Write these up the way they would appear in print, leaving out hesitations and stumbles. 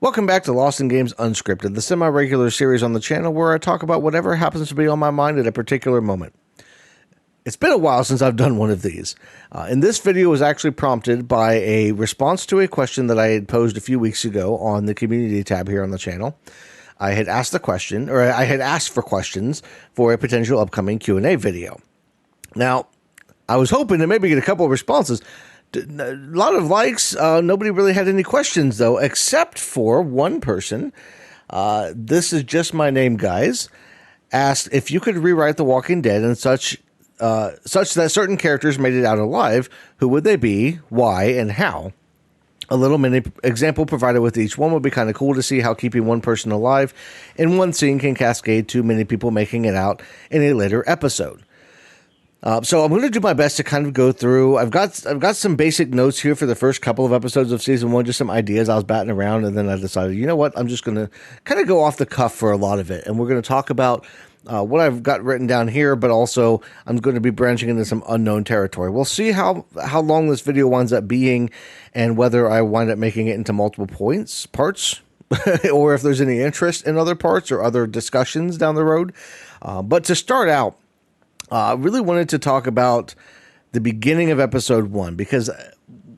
Welcome back to Lost in Games Unscripted, the semi-regular series on the channel where I talk about whatever happens to be on my mind at a particular moment. It's been a while since I've done one of these. And this video was actually prompted by a response to a question that I had posed a few weeks ago on the community tab here on the channel. I had asked the question, or I had asked for questions for a potential upcoming Q&A video. Now, I was hoping to maybe get a couple of responses. A lot of likes. Nobody really had any questions, though, except for one person. This is just my name, guys. Asked if you could rewrite The Walking Dead and such that certain characters made it out alive. Who would they be? Why? And how? A little mini example provided with each one would be kind of cool to see how keeping one person alive in one scene can cascade to many people making it out in a later episode. So I'm going to do my best to kind of go through. I've got some basic notes here for the first couple of episodes of season one, just some ideas I was batting around, and then I decided, you know what, I'm just going to kind of go off the cuff for a lot of it, and we're going to talk about what I've got written down here, but also I'm going to be branching into some unknown territory. We'll see how long this video winds up being, and whether I wind up making it into multiple parts, or if there's any interest in other parts or other discussions down the road. But to start out, I really wanted to talk about the beginning of episode 1, because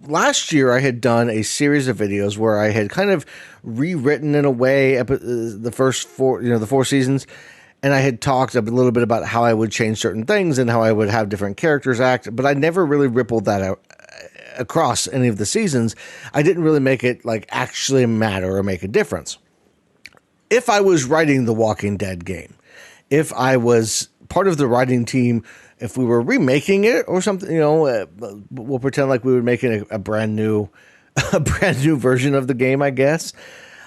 last year I had done a series of videos where I had kind of rewritten in a way the first four, the 4 seasons, and I had talked a little bit about how I would change certain things and how I would have different characters act, but I never really rippled that out across any of the seasons. I didn't really make it like actually matter or make a difference. If I was writing the Walking Dead game, if I was part of the writing team, if we were remaking it or something, we'll pretend like we were making a brand new version of the game, I guess.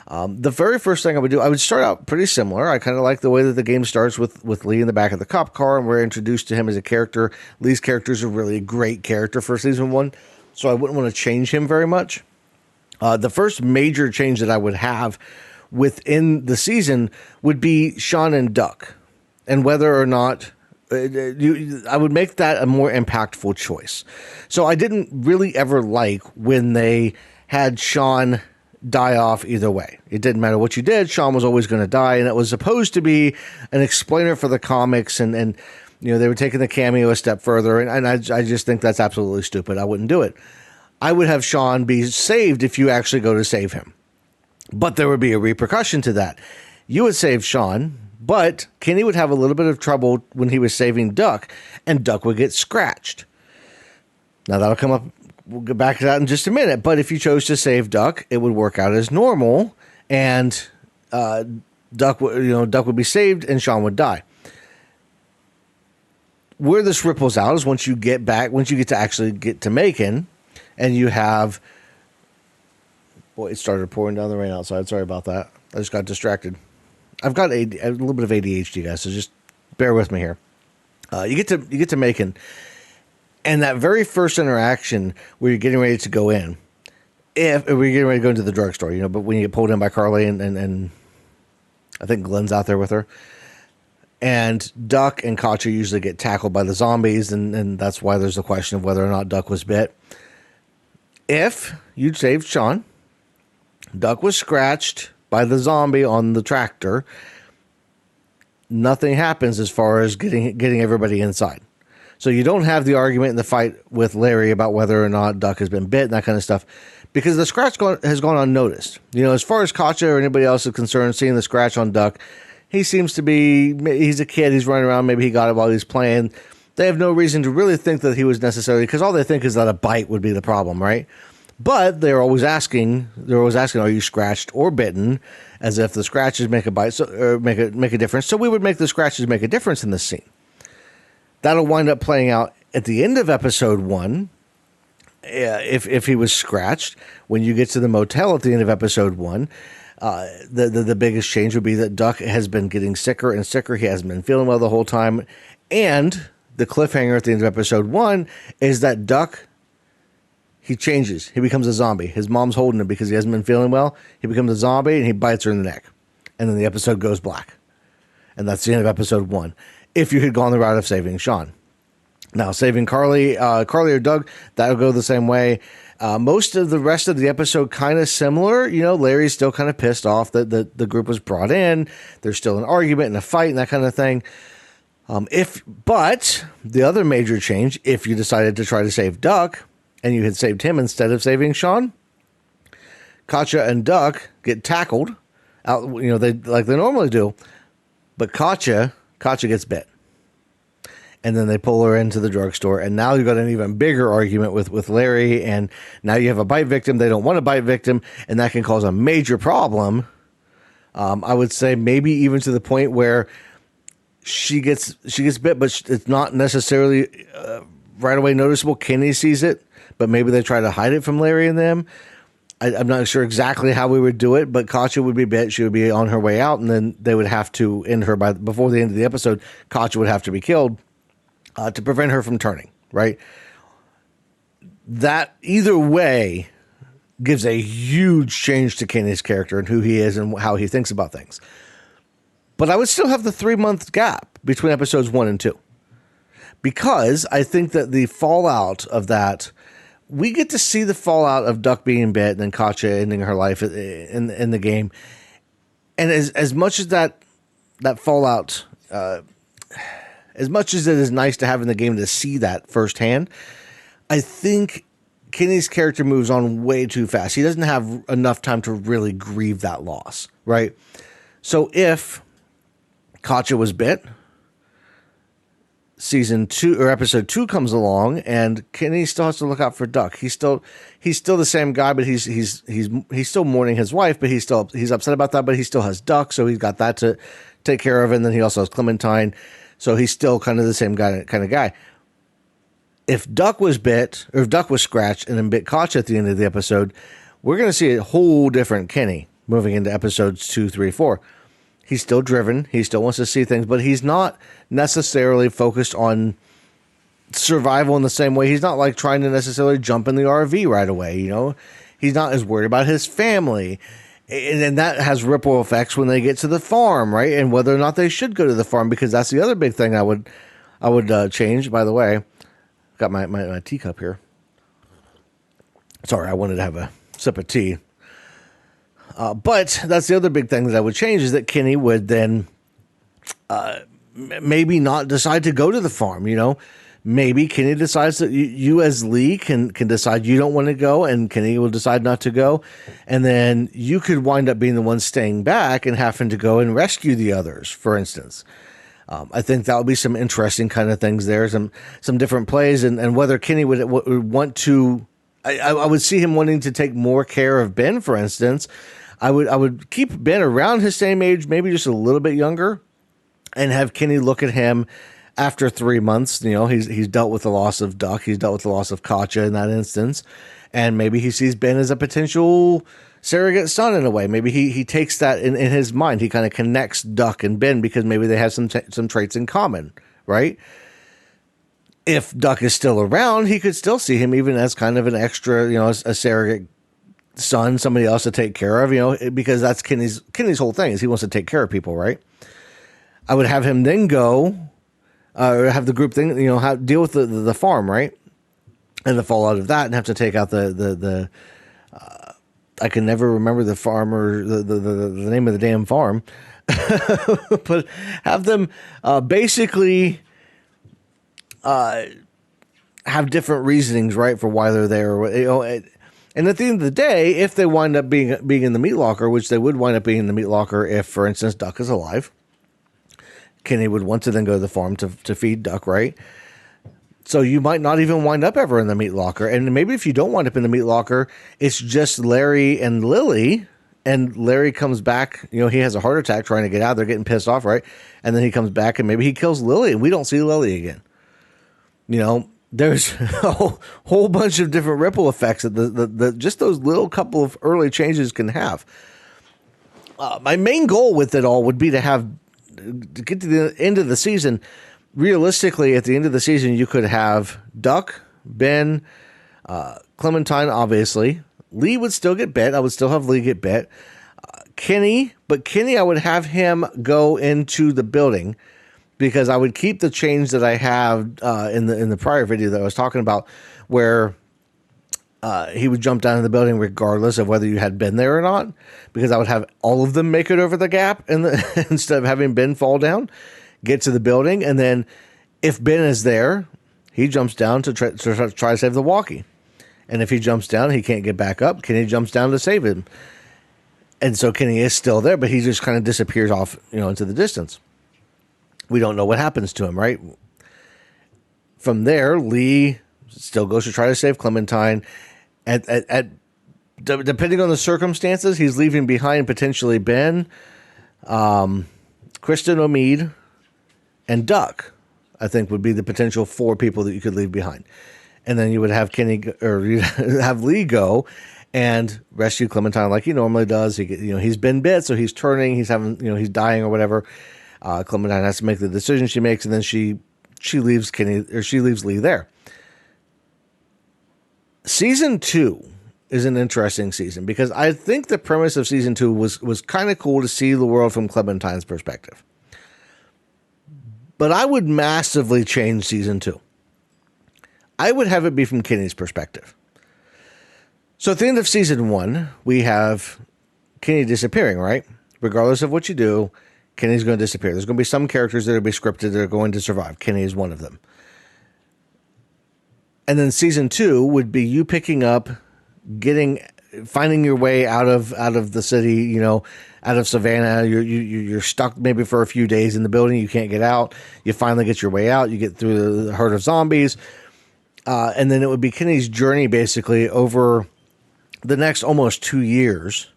The very first thing I would do, I would start out pretty similar. I kind of like the way that the game starts with Lee in the back of the cop car, and we're introduced to him as a character. Lee's character is a really great character for season 1, so I wouldn't want to change him very much. The first major change that I would have within the season would be Sean and Duck, and whether or not I would make that a more impactful choice. So I didn't really ever like when they had Sean die off either way. It didn't matter what you did, Sean was always going to die, and it was supposed to be an explainer for the comics, and they were taking the cameo a step further, and I just think that's absolutely stupid. I wouldn't do it. I would have Sean be saved if you actually go to save him. But there would be a repercussion to that. You would save Sean, but Kenny would have a little bit of trouble when he was saving Duck, and Duck would get scratched. Now that'll come up. We'll get back to that in just a minute. But if you chose to save Duck, it would work out as normal, and Duck would be saved, and Sean would die. Where this ripples out is once you get to actually get to Macon, and you have. Boy, it started pouring down the rain outside. Sorry about that. I just got distracted. I've got a little bit of ADHD, guys, so just bear with me here. You get to Macon, and that very first interaction where you're getting ready to go in, if we're getting ready to go into the drugstore, but when you get pulled in by Carly and I think Glenn's out there with her, and Duck and Katja usually get tackled by the zombies, and that's why there's a question of whether or not Duck was bit. If you'd saved Sean, Duck was scratched by the zombie on the tractor, nothing happens as far as getting everybody inside. So you don't have the argument in the fight with Larry about whether or not Duck has been bit and that kind of stuff, because the scratch has gone unnoticed. As far as Katja or anybody else is concerned, seeing the scratch on Duck, he seems to be, he's a kid, he's running around, maybe he got it while he's playing. They have no reason to really think that he was necessarily, because all they think is that a bite would be the problem, right? But they're always asking, are you scratched or bitten? As if the scratches make a bite, or make a difference. So we would make the scratches make a difference in this scene. That'll wind up playing out at the end of episode 1. If he was scratched, when you get to the motel at the end of episode 1, the biggest change would be that Duck has been getting sicker and sicker. He hasn't been feeling well the whole time. And the cliffhanger at the end of episode 1 is that Duck, he changes. He becomes a zombie. His mom's holding him because he hasn't been feeling well. He becomes a zombie, and he bites her in the neck. And then the episode goes black. And that's the end of episode 1. If you had gone the route of saving Sean. Now, saving Carly or Doug, that'll go the same way. Most of the rest of the episode kind of similar. You know, Larry's still kind of pissed off that the group was brought in. There's still an argument and a fight and that kind of thing. But the other major change, if you decided to try to save Duck and you had saved him instead of saving Sean, Katja and Duck get tackled out, you know, they normally do, but Katja gets bit. And then they pull her into the drugstore, and now you've got an even bigger argument with Larry, and now you have a bite victim. They don't want a bite victim, and that can cause a major problem. I would say maybe even to the point where she gets bit, but it's not necessarily right away noticeable. Kenny sees it, but maybe they try to hide it from Larry and them. I'm not sure exactly how we would do it, but Katja would be bit. She would be on her way out, and then they would have to end her before the end of the episode. Katja would have to be killed to prevent her from turning, right? That either way gives a huge change to Kenny's character and who he is and how he thinks about things. But I would still have the 3-month gap between episodes 1 and 2. Because I think that the fallout of that, we get to see the fallout of Duck being bit and then Katja ending her life in the game. And as much as that fallout, as much as it is nice to have in the game to see that firsthand, I think Kenny's character moves on way too fast. He doesn't have enough time to really grieve that loss, right? So if Katja was bit, season 2 or episode 2 comes along, and Kenny still has to look out for Duck. He's still the same guy, but he's still mourning his wife, but he's upset about that, but he still has Duck, so he's got that to take care of, and then he also has Clementine, so he's still kind of the same kind of guy. If Duck was bit, or if Duck was scratched and then bit Katja at the end of the episode, we're going to see a whole different Kenny moving into episodes 2, 3, 4. He's still driven. He still wants to see things, but he's not necessarily focused on survival in the same way. He's not like trying to necessarily jump in the RV right away. You know, he's not as worried about his family. And that has ripple effects when they get to the farm, right? And whether or not they should go to the farm, because that's the other big thing I would change. By the way, got my teacup here. Sorry, I wanted to have a sip of tea. But that's the other big thing that I would change, is that Kenny would then maybe not decide to go to the farm. You know, maybe Kenny decides that you as Lee can decide you don't want to go, and Kenny will decide not to go. And then you could wind up being the one staying back and having to go and rescue the others, for instance. I think that would be some interesting kind of things there, some different plays, and whether Kenny would want to. I would see him wanting to take more care of Ben, for instance. I would keep Ben around his same age, maybe just a little bit younger, and have Kenny look at him after 3 months. You know, he's dealt with the loss of Duck, he's dealt with the loss of Katja in that instance, and maybe he sees Ben as a potential surrogate son in a way. Maybe he takes that in his mind. He kind of connects Duck and Ben because maybe they have some traits in common, right? If Duck is still around, he could still see him even as kind of an extra, you know, a surrogate son, somebody else to take care of, you know, because that's Kenny's whole thing, is he wants to take care of people, right? I would have him then go, or have the group thing, you know, deal with the farm, right? And the fallout of that, and have to take out the I can never remember the farmer, the name of the damn farm, but have them basically have different reasonings, right, for why they're there, you know. And at the end of the day, if they wind up being in the meat locker, which they would wind up being in the meat locker if, for instance, Duck is alive, Kenny would want to then go to the farm to feed Duck, right? So you might not even wind up ever in the meat locker. And maybe if you don't wind up in the meat locker, it's just Larry and Lily, and Larry comes back, you know, he has a heart attack trying to get out. They're getting pissed off, right? And then he comes back and maybe he kills Lily and we don't see Lily again. You know, there's a whole bunch of different ripple effects that just those little couple of early changes can have. My main goal with it all would be to get to the end of the season. Realistically, at the end of the season, you could have Duck, Ben, Clementine, obviously. Lee would still get bit. I would still have Lee get bit. Kenny, I would have him go into the building, because I would keep the change that I have in the prior video that I was talking about, where he would jump down in the building regardless of whether you had been there or not, because I would have all of them make it over the gap and instead of having Ben fall down, get to the building. And then if Ben is there, he jumps down to try to save the walkie. And if he jumps down, he can't get back up. Kenny jumps down to save him. And so Kenny is still there, but he just kind of disappears off, into the distance. We don't know what happens to him, right? From there, Lee still goes to try to save Clementine. Depending on the circumstances, he's leaving behind potentially Ben, Kristen Omid, and Duck, I think would be the potential 4 people that you could leave behind. And then you would have you'd have Lee go and rescue Clementine like he normally does. He's been bit, so he's turning, he's he's dying or whatever. Clementine has to make the decision she makes, and then she leaves she leaves Lee there. Season 2 is an interesting season because I think the premise of season 2 was kind of cool to see the world from Clementine's perspective. But I would massively change season 2. I would have it be from Kenny's perspective. So at the end of season 1, we have Kenny disappearing, right? Regardless of what you do, Kenny's going to disappear. There's going to be some characters that will be scripted that are going to survive. Kenny is one of them. And then season 2 would be you picking up, finding your way out of the city, out of Savannah. You're stuck maybe for a few days in the building. You can't get out. You finally get your way out. You get through the herd of zombies. And then it would be Kenny's journey basically over the next almost 2 years,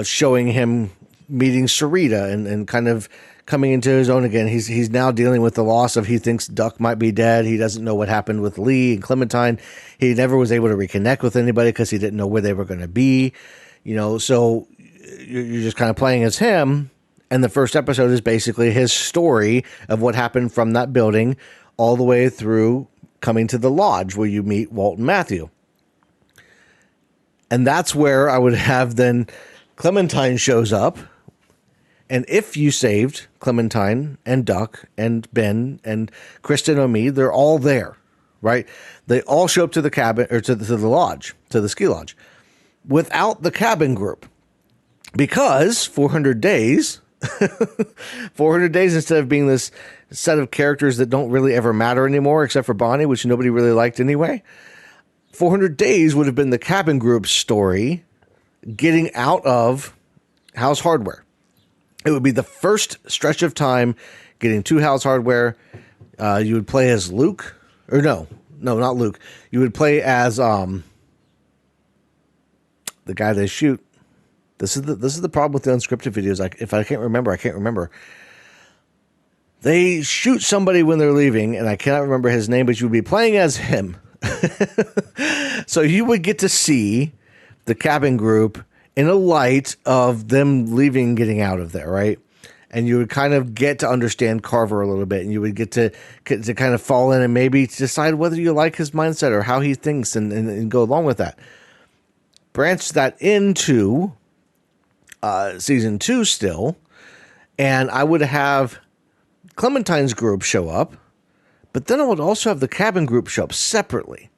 showing him meeting Sarita and kind of coming into his own again. He's now dealing with the loss of, he thinks Duck might be dead. He doesn't know what happened with Lee and Clementine. He never was able to reconnect with anybody because he didn't know where they were going to be, so you're just kind of playing as him. And the first episode is basically his story of what happened from that building all the way through coming to the lodge where you meet Walt and Matthew. And that's where I would have then Clementine shows up. And if you saved Clementine and Duck and Ben and Kristen Omid, they're all there, right? They all show up to the cabin or to the lodge, to the ski lodge, without the cabin group, because 400 days, 400 days instead of being this set of characters that don't really ever matter anymore, except for Bonnie, which nobody really liked anyway. 400 days would have been the cabin group story getting out of House Hardware. It would be the first stretch of time getting to House Hardware. You would play as Luke, or no, not Luke. You would play as the guy they shoot. This is the problem with the unscripted videos. If I can't remember, I can't remember. They shoot somebody when they're leaving, and I cannot remember his name, but you would be playing as him. So you would get to see the cabin group in a light of them leaving, getting out of there, right? And you would kind of get to understand Carver a little bit, and you would get to kind of fall in and maybe decide whether you like his mindset or how he thinks and go along with that. Branch that into season 2 still, and I would have Clementine's group show up, but then I would also have the cabin group show up separately.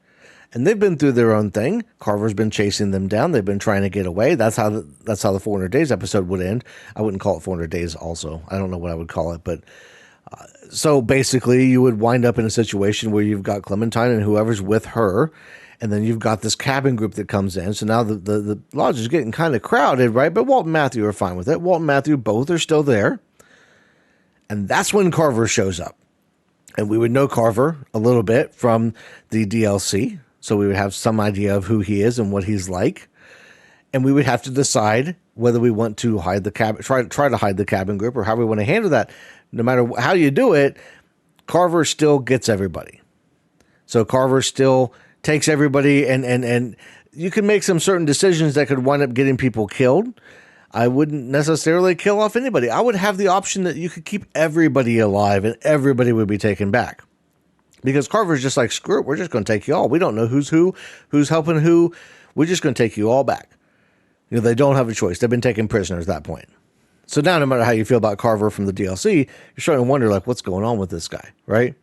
And they've been through their own thing. Carver's been chasing them down. They've been trying to get away. That's how the 400 Days episode would end. I wouldn't call it 400 Days also. I don't know what I would call it. But so basically you would wind up in a situation where you've got Clementine and whoever's with her. And then you've got this cabin group that comes in. So now the lodge is getting kind of crowded, right? But Walt and Matthew are fine with it. Walt and Matthew both are still there. And that's when Carver shows up. And we would know Carver a little bit from the DLC. So we would have some idea of who he is and what he's like. And we would have to decide whether we want to hide the cabin, try to hide the cabin group, or how we want to handle that. No matter how you do it, Carver still gets everybody. So Carver still takes everybody, and you can make some certain decisions that could wind up getting people killed. I wouldn't necessarily kill off anybody. I would have the option that you could keep everybody alive and everybody would be taken back. Because Carver's just like, screw it, we're just going to take you all. We don't know who's helping who. We're just going to take you all back. They don't have a choice. They've been taken prisoners at that point. So now no matter how you feel about Carver from the DLC, you're starting to wonder, like, what's going on with this guy, right?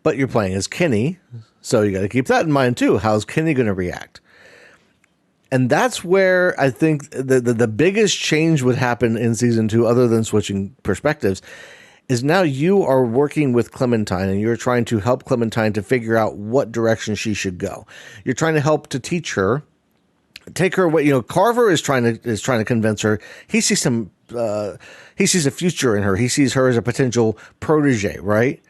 but you're playing as Kenny, so you got to keep that in mind too. How's Kenny going to react? And that's where I think the biggest change would happen in season 2, other than switching perspectives, is now you are working with Clementine and you're trying to help Clementine to figure out what direction she should go. You're trying to help to teach her, take her what, Carver is trying to convince her. He sees he sees a future in her. He sees her as a potential protege, right?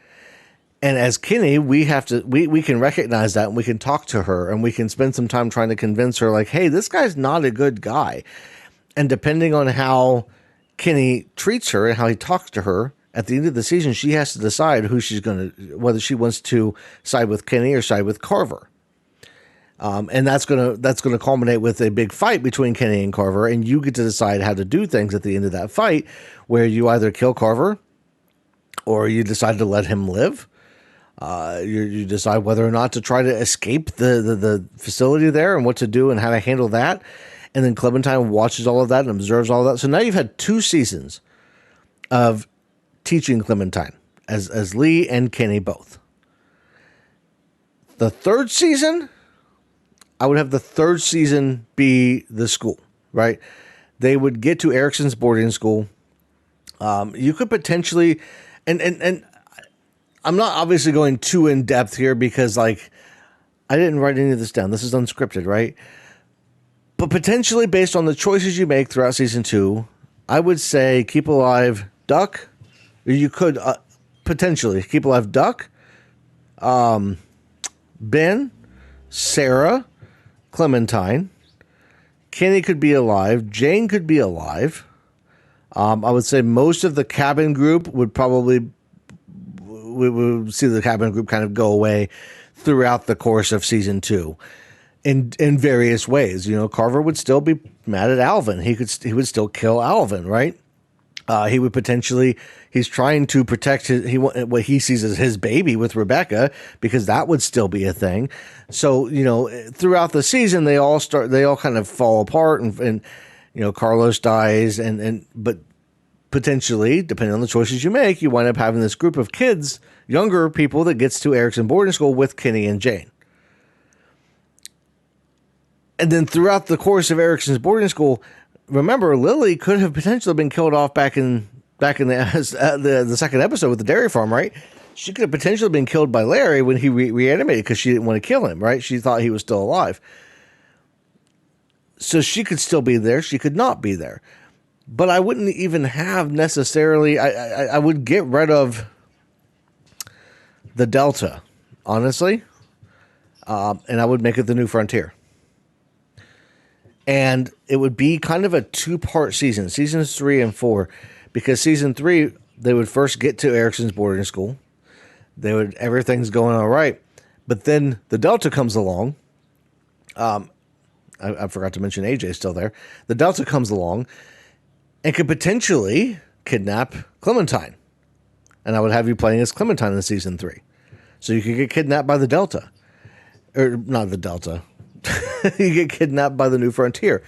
And as Kenny, we can recognize that, and we can talk to her, and we can spend some time trying to convince her, like, hey, this guy's not a good guy. And depending on how Kenny treats her and how he talks to her, at the end of the season, she has to decide whether she wants to side with Kenny or side with Carver. And that's gonna culminate with a big fight between Kenny and Carver, and you get to decide how to do things at the end of that fight, where you either kill Carver or you decide to let him live. You decide whether or not to try to escape the facility there and what to do and how to handle that. And then Clementine watches all of that and observes all of that. So now you've had 2 seasons of teaching Clementine as Lee and Kenny both. The 3rd season, I would have the 3rd season be the school, right? They would get to Erickson's boarding school. You could potentially, and I'm not obviously going too in depth here because, like, I didn't write any of this down. This is unscripted, right? But potentially, based on the choices you make throughout season 2, I would say keep alive Duck. You could potentially keep alive Duck, Ben, Sarah, Clementine. Kenny could be alive. Jane could be alive. I would say most of the cabin group would probably. We would see the cabin group kind of go away throughout the course of season 2 in various ways. Carver would still be mad at Alvin. He would still kill Alvin, right? He would potentially, he's trying to protect what he sees as his baby with Rebecca, because that would still be a thing. So, throughout the season, they all kind of fall apart and Carlos dies but potentially, depending on the choices you make, you wind up having this group of kids, younger people, that gets to Erickson boarding school with Kenny and Jane. And then throughout the course of Erickson's boarding school, remember, Lily could have potentially been killed off back in the second episode with the dairy farm, right? She could have potentially been killed by Larry when he reanimated because she didn't want to kill him, right? She thought he was still alive. So she could still be there. She could not be there. But I wouldn't even have necessarily, I would get rid of the Delta, honestly. And I would make it the New Frontier. And it would be kind of a 2-part season, seasons 3 and 4, because season 3, they would first get to Erickson's boarding school. Everything's going all right. But then the Delta comes along. I forgot to mention AJ's still there. The Delta comes along and could potentially kidnap Clementine. And I would have you playing as Clementine in season 3. So you could get kidnapped by the Delta. Or not the Delta. You get kidnapped by the New Frontier.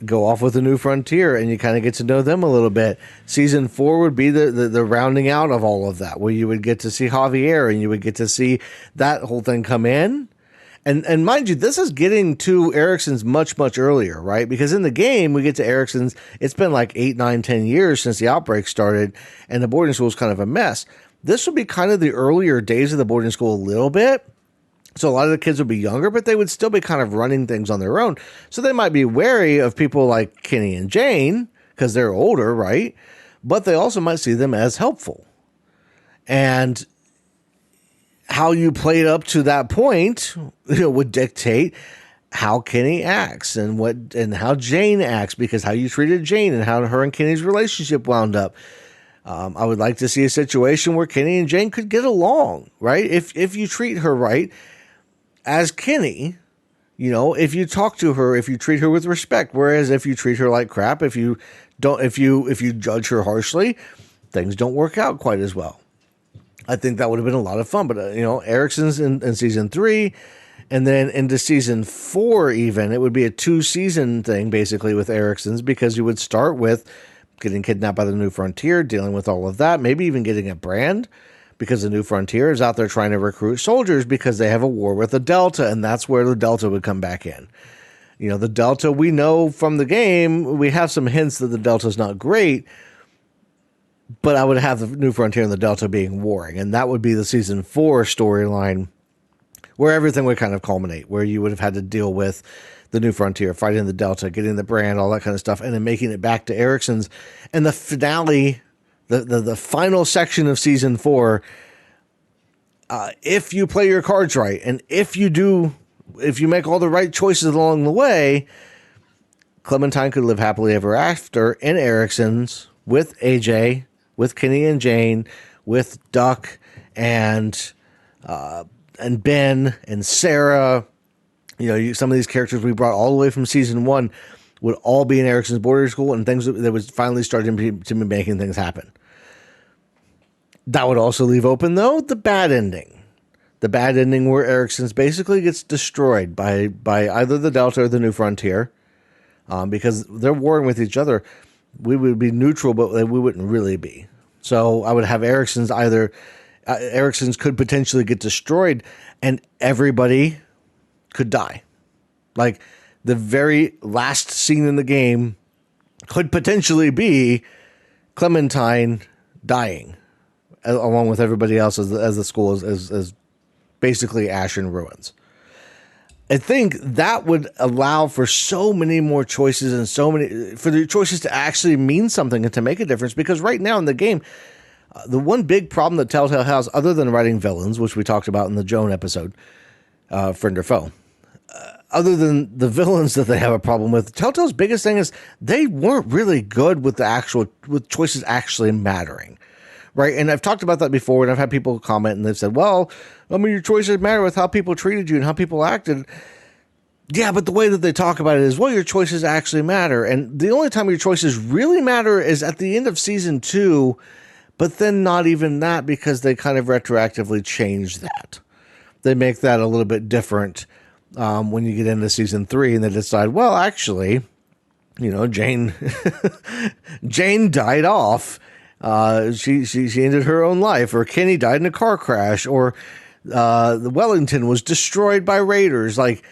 Go off with the New Frontier and you kind of get to know them a little bit. Season 4 would be the rounding out of all of that, where you would get to see Javier and you would get to see that whole thing come in. And mind you, this is getting to Erickson's much, much earlier, right? Because in the game, we get to Erickson's, it's been like 8, 9, 10 years since the outbreak started, and the boarding school is kind of a mess. This would be kind of the earlier days of the boarding school a little bit. So a lot of the kids would be younger, but they would still be kind of running things on their own. So they might be wary of people like Kenny and Jane, because they're older, right? But they also might see them as helpful. And how you played up to that point, would dictate how Kenny acts and how Jane acts, because how you treated Jane and how her and Kenny's relationship wound up. I would like to see a situation where Kenny and Jane could get along, right? If you treat her right as Kenny, if you talk to her, if you treat her with respect, whereas if you treat her like crap, if you judge her harshly, things don't work out quite as well. I think that would have been a lot of fun. But, Erickson's in season 3, and then into season 4 even, it would be a 2-season thing, basically, with Erickson's, because you would start with getting kidnapped by the New Frontier, dealing with all of that, maybe even getting a brand. because the New Frontier is out there trying to recruit soldiers because they have a war with the Delta, and that's where the Delta would come back in. You know, the Delta, we know from the game, we have some hints that the Delta is not great, but I would have the New Frontier and the Delta being warring, and that would be the season 4 storyline where everything would kind of culminate, where you would have had to deal with the New Frontier, fighting the Delta, getting the brand, all that kind of stuff, and then making it back to Ericsson's. And the finale, the final section of season 4, if you play your cards right, and if you make all the right choices along the way, Clementine could live happily ever after in Ericsson's with AJ, with Kenny and Jane, with Duck and Ben and Sarah. You know, some of these characters we brought all the way from season 1 would all be in Ericsson's boarding school, and things that would finally start to be making things happen. That would also leave open, though, the bad ending. The bad ending where Ericsson's basically gets destroyed by either the Delta or the New Frontier, because they're warring with each other. We would be neutral, but we wouldn't really be. So I would have Ericsson's Ericsson's could potentially get destroyed, and everybody could die. Like, the very last scene in the game could potentially be Clementine dying, along with everybody else as the school is basically ash and ruins. I think that would allow for so many more choices and for the choices to actually mean something and to make a difference. Because right now in the game, the one big problem that Telltale has, other than writing villains, which we talked about in the Joan episode, Friend or Foe, other than the villains that they have a problem with, Telltale's biggest thing is they weren't really good with with choices actually mattering. Right. And I've talked about that before, and I've had people comment and they've said, well, I mean, your choices matter with how people treated you and how people acted. Yeah, but the way that they talk about it is, well, your choices actually matter. And the only time your choices really matter is at the end of season 2, but then not even that, because they kind of retroactively change that. They make that a little bit different when you get into season 3, and they decide, well, actually, you know, Jane died off. She ended her own life, or Kenny died in a car crash, or the Wellington was destroyed by raiders. Like,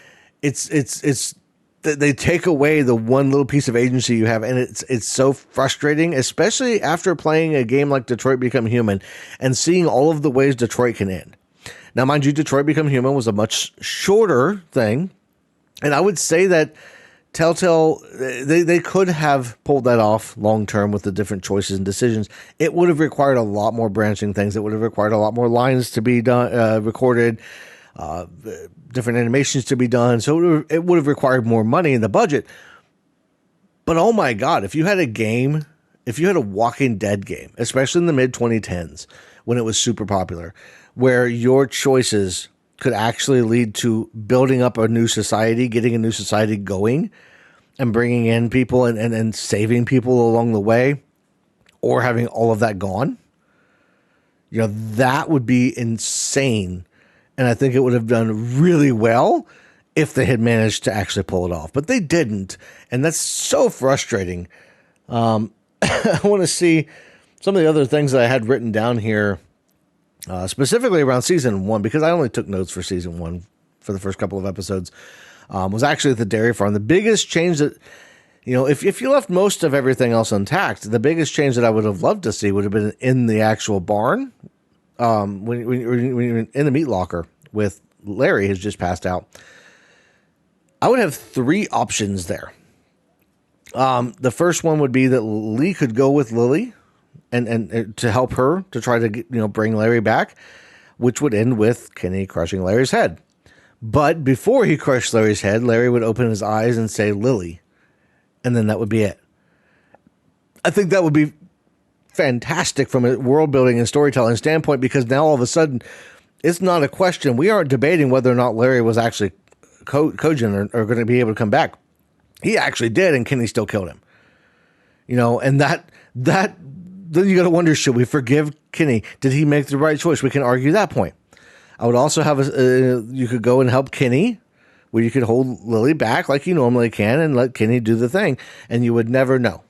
it's they take away the one little piece of agency you have, and it's so frustrating, especially after playing a game like Detroit Become Human and seeing all of the ways Detroit can end. Now, mind you, Detroit Become Human was a much shorter thing, and I would say that Telltale, they could have pulled that off long term with the different choices and decisions. It would have required a lot more branching things. It would have required a lot more lines to be done, recorded, different animations to be done. So it would have required more money in the budget. But oh my God, if you had a Walking Dead game, especially in the mid 2010s when it was super popular, where your choices could actually lead to building up a new society, getting a new society going, and bringing in people and saving people along the way, or having all of that gone, you know, that would be insane. And I think it would have done really well if they had managed to actually pull it off. But they didn't, and that's so frustrating. I want to see some of the other things that I had written down here, specifically around season 1, because I only took notes for season 1 for the first couple of episodes, was actually at the dairy farm. The biggest change that, you know, if you left most of everything else intact, the biggest change that I would have loved to see would have been in the actual barn, when you're in the meat locker with Larry, who's just passed out. I would have 3 options there. The first one would be that Lee could go with Lily and to help her to try to get, bring Larry back, which would end with Kenny crushing Larry's head. But before he crushed Larry's head, Larry would open his eyes and say Lily, and then that would be it. I think that would be fantastic from a world building and storytelling standpoint, because now all of a sudden it's not a question. We aren't debating whether or not Larry was actually cogent or going to be able to come back. He actually did, and Kenny still killed him. And that then you got to wonder, should we forgive Kenny? Did he make the right choice? We can argue that point. I would also have you could go and help Kenny, where you could hold Lily back like you normally can and let Kenny do the thing, and you would never know.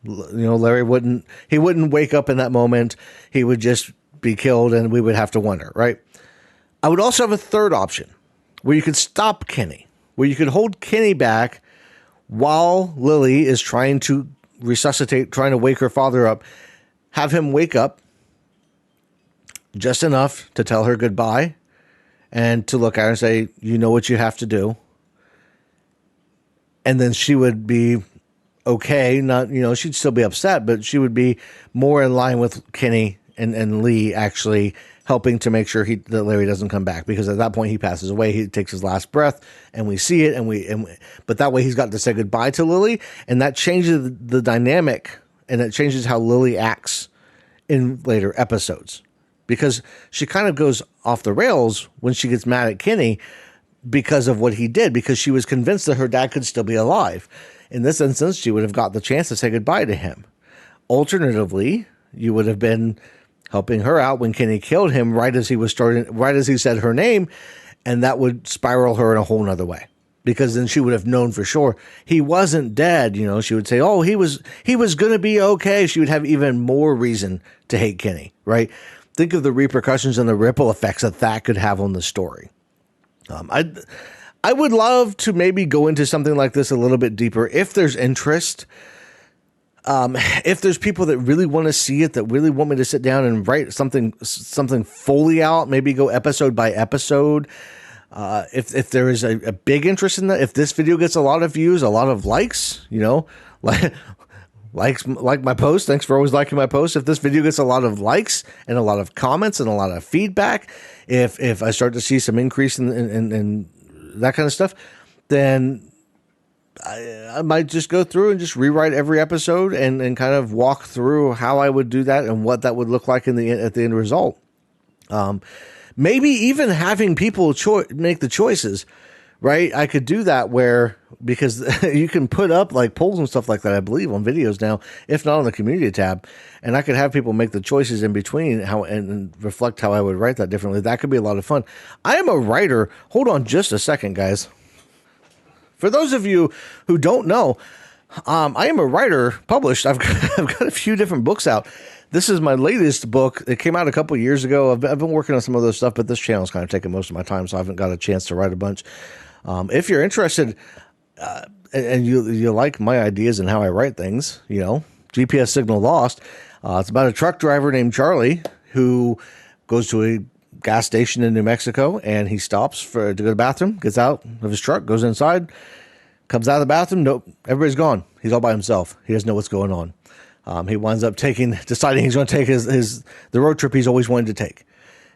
Larry wouldn't wake up in that moment. He would just be killed and we would have to wonder, right? I would also have a third option where you could stop Kenny, where you could hold Kenny back while Lily is trying to resuscitate, trying to wake her father up, have him wake up just enough to tell her goodbye and to look at her and say, you know what you have to do. And then she would be okay. Not, she'd still be upset, but she would be more in line with Kenny and Lee actually helping to make sure that Larry doesn't come back, because at that point he passes away. He takes his last breath and we see it. But that way he's got to say goodbye to Lily, and that changes the dynamic, and it changes how Lily acts in later episodes, because she kind of goes off the rails when she gets mad at Kenny because of what he did, because she was convinced that her dad could still be alive. In this instance, she would have got the chance to say goodbye to him. Alternatively, you would have been helping her out when Kenny killed him right as he said her name, and that would spiral her in a whole nother way, because then she would have known for sure he wasn't dead. She would say, oh, he was going to be okay. She would have even more reason to hate Kenny, right? Think of the repercussions and the ripple effects that could have on the story. I would love to maybe go into something like this a little bit deeper if there's interest. If there's people that really want to see it, that really want me to sit down and write something fully out, maybe go episode by episode. If there is a big interest in that, if this video gets a lot of views, a lot of likes, like my post. Thanks for always liking my post. If this video gets a lot of likes and a lot of comments and a lot of feedback, if I start to see some increase in that kind of stuff, then I might just go through and just rewrite every episode and kind of walk through how I would do that and what that would look like at the end result. Maybe even having people make the choices, right? I could do that because you can put up like polls and stuff like that, I believe, on videos now, if not on the community tab, and I could have people make the choices in between and reflect how I would write that differently. That could be a lot of fun. I am a writer. Hold on just a second, guys. For those of you who don't know, I am a writer, published. I've got a few different books out. This is my latest book. It came out a couple years ago. I've been working on some other stuff, but this channel's kind of taking most of my time, so I haven't got a chance to write a bunch. If you're interested and you like my ideas and how I write things, GPS signal lost. It's about a truck driver named Charlie who goes to a gas station in New Mexico, and he stops to go to the bathroom, gets out of his truck, goes inside, comes out of the bathroom. Nope, everybody's gone. He's all by himself. He doesn't know what's going on. He winds up deciding he's going to take the road trip he's always wanted to take.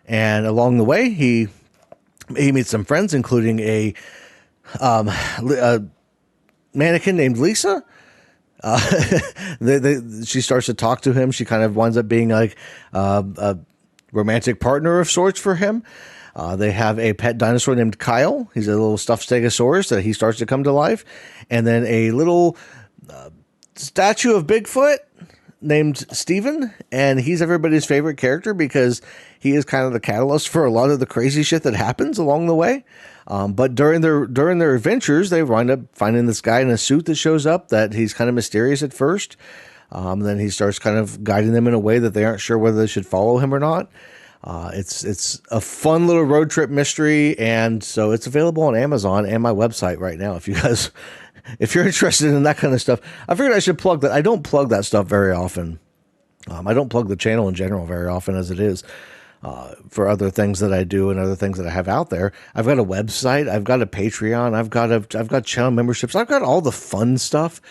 And along the way, he meets some friends, including a mannequin named Lisa. She starts to talk to him. She kind of winds up being like a romantic partner of sorts for him. They have a pet dinosaur named Kyle. He's a little stuffed stegosaurus that he starts to come to life. And then a little statue of Bigfoot named Steven. And he's everybody's favorite character because he is kind of the catalyst for a lot of the crazy shit that happens along the way. But during their adventures, they wind up finding this guy in a suit that shows up that he's kind of mysterious at first. Then he starts kind of guiding them in a way that they aren't sure whether they should follow him or not. It's a fun little road trip mystery, and so it's available on Amazon and my website right now. If you're interested in that kind of stuff, I figured I should plug that. I don't plug that stuff very often. I don't plug the channel in general very often as it is. For other things that I do and other things that I have out there. I've got a website, I've got a Patreon, I've got channel memberships, I've got all the fun stuff.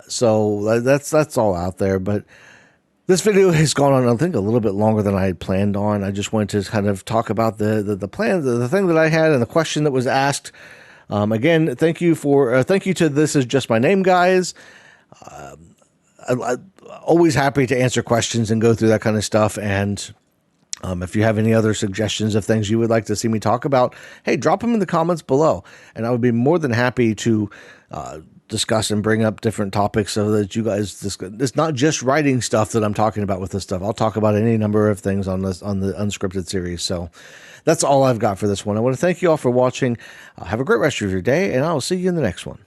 So that's all out there. But this video has gone on, I think, a little bit longer than I had planned on. I just wanted to kind of talk about the plan, the thing that I had, and the question that was asked. Again, thank you to This Is Just My Name guys. I'm always happy to answer questions and go through that kind of stuff. And if you have any other suggestions of things you would like to see me talk about, hey, drop them in the comments below. And I would be more than happy to discuss and bring up different topics so that you guys discuss. It's not just writing stuff that I'm talking about with this stuff. I'll talk about any number of things on the Unscripted series. So that's all I've got for this one. I want to thank you all for watching. Have a great rest of your day, and I'll see you in the next one.